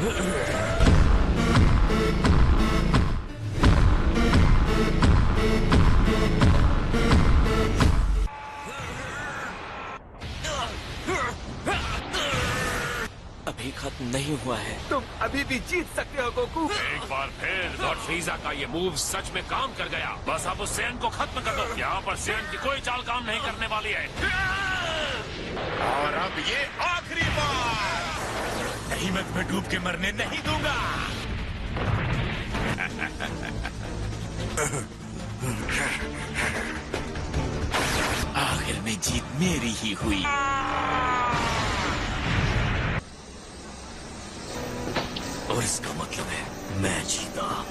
अभी खत्म नहीं हुआ है। तुम अभी भी जीत सकते हो गोकू। एक बार फिर लॉर्ड फ्रीजा का ये मूव सच में काम कर गया। बस अब उस सेन को खत्म कर दो। यहाँ पर सेन की कोई चाल काम नहीं करने वाली है। और अब ये आखिरी बार। नहीं, मैं तुम्हें डूब के मरने नहीं दूंगा। आखिर में जीत मेरी ही हुई। और इसका मतलब है मैं जीता।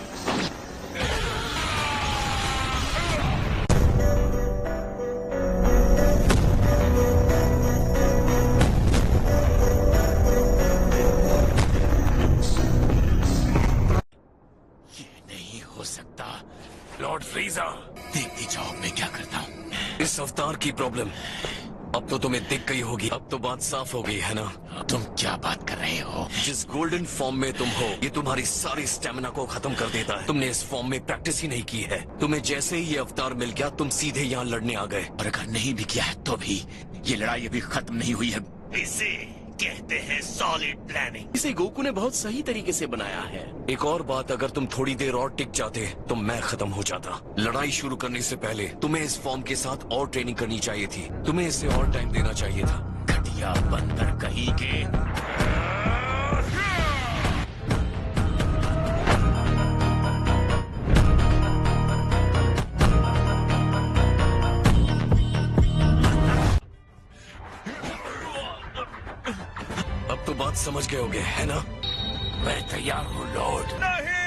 ये नहीं हो सकता। लॉर्ड फ्रीजा, देखते जाओ मैं क्या करता हूँ। इस अवतार की प्रॉब्लम अब तो तुम्हें दिख गई होगी। अब तो बात साफ हो गई है ना? तुम क्या बात कर रहे हो? जिस गोल्डन फॉर्म में तुम हो, ये तुम्हारी सारी स्टेमिना को खत्म कर देता है। तुमने इस फॉर्म में प्रैक्टिस ही नहीं की है। तुम्हें जैसे ही ये अवतार मिल गया, तुम सीधे यहाँ लड़ने आ गए। और अगर नहीं भी किया है तो भी ये लड़ाई अभी खत्म नहीं हुई है। इसे कहते हैं सॉलिड प्लानिंग। इसे गोकू ने बहुत सही तरीके से बनाया है। एक और बात, अगर तुम थोड़ी देर और टिक जाते तो मैं खत्म हो जाता। लड़ाई शुरू करने से पहले तुम्हें इस फॉर्म के साथ और ट्रेनिंग करनी चाहिए थी। तुम्हें इसे और टाइम देना चाहिए था। घटिया बंदर कहीं के। अब तो बात समझ गए होगे, है ना? मैं तैयार हूँ लॉर्ड। नहीं!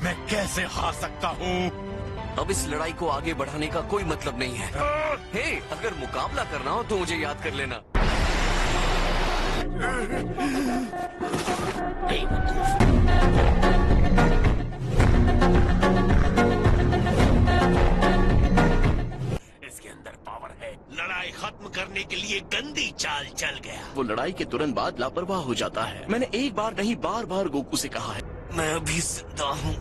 मैं कैसे हार सकता हूँ? अब इस लड़ाई को आगे बढ़ाने का कोई मतलब नहीं है। हे, अगर मुकाबला करना हो तो मुझे याद कर लेना। इसके अंदर पावर है। लड़ाई खत्म करने के लिए गंदी चाल चल गया। वो लड़ाई के तुरंत बाद लापरवाह हो जाता है। मैंने एक बार नहीं बार बार गोकू से कहा है। मैं अभी जिंदा हूँ।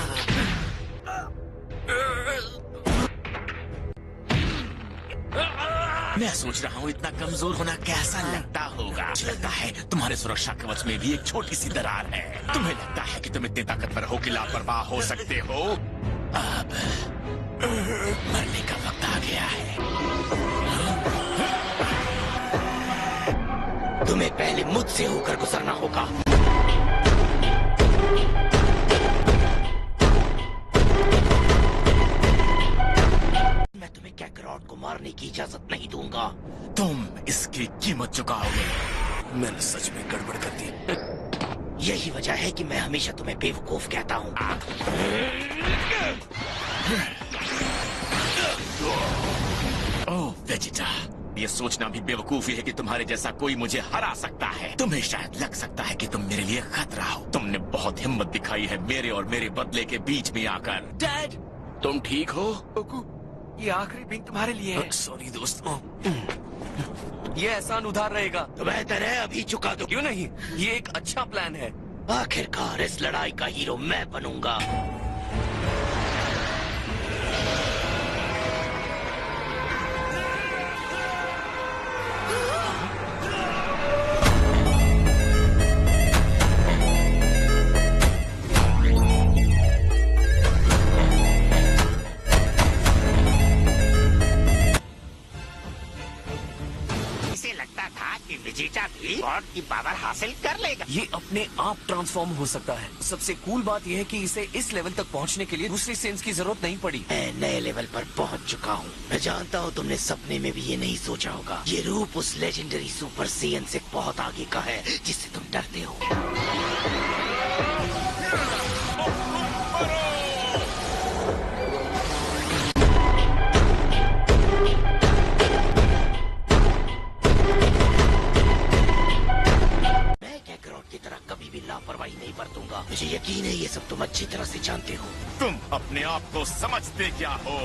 मैं सोच रहा हूँ इतना कमजोर होना कैसा लगता होगा। मुझे लगता है तुम्हारे सुरक्षा कवच में भी एक छोटी सी दरार है। तुम्हें लगता है कि तुम इतने ताकतवर हो कि लापरवाह हो सकते हो। अब मरने का वक्त आ गया है। तुम्हें पहले मुझसे होकर गुजरना होगा। मैं तुम्हें कैकरॉट को मारने की इजाजत नहीं दूंगा। तुम इसकी कीमत चुकाओगे। मैंने सच में गड़बड़ कर दी। यही वजह है कि मैं हमेशा तुम्हें बेवकूफ कहता हूँ। ओह वेजिटा, ये सोचना भी बेवकूफी है कि तुम्हारे जैसा कोई मुझे हरा सकता है। तुम्हें शायद लग सकता है कि तुम मेरे लिए खतरा हो। तुमने बहुत हिम्मत दिखाई है मेरे और मेरे बदले के बीच में आकर। डैड, तुम ठीक हो? गोकू, ये आखिरी पिंक तुम्हारे लिए है। सॉरी दोस्तों, ये एहसान उधार रहेगा। तो बेहतर है अभी चुका दो। क्यों नहीं? ये एक अच्छा प्लान है। आखिरकार इस लड़ाई का हीरो मैं बनूंगा। वेजिटा भी गॉड की पावर हासिल कर लेगा। ये अपने आप ट्रांसफॉर्म हो सकता है। सबसे कूल बात यह है कि इसे इस लेवल तक पहुंचने के लिए दूसरी सेंस की जरूरत नहीं पड़ी। मैं नए लेवल पर पहुंच चुका हूँ। मैं जानता हूँ तुमने सपने में भी ये नहीं सोचा होगा। ये रूप उस लेजेंडरी सुपर सेयन से बहुत आगे का है जिससे तुम डरते हो। की तरह कभी भी लापरवाही नहीं बरतूंगा। मुझे यकीन है ये सब तुम अच्छी तरह से जानते हो। तुम अपने आप को समझते क्या हो?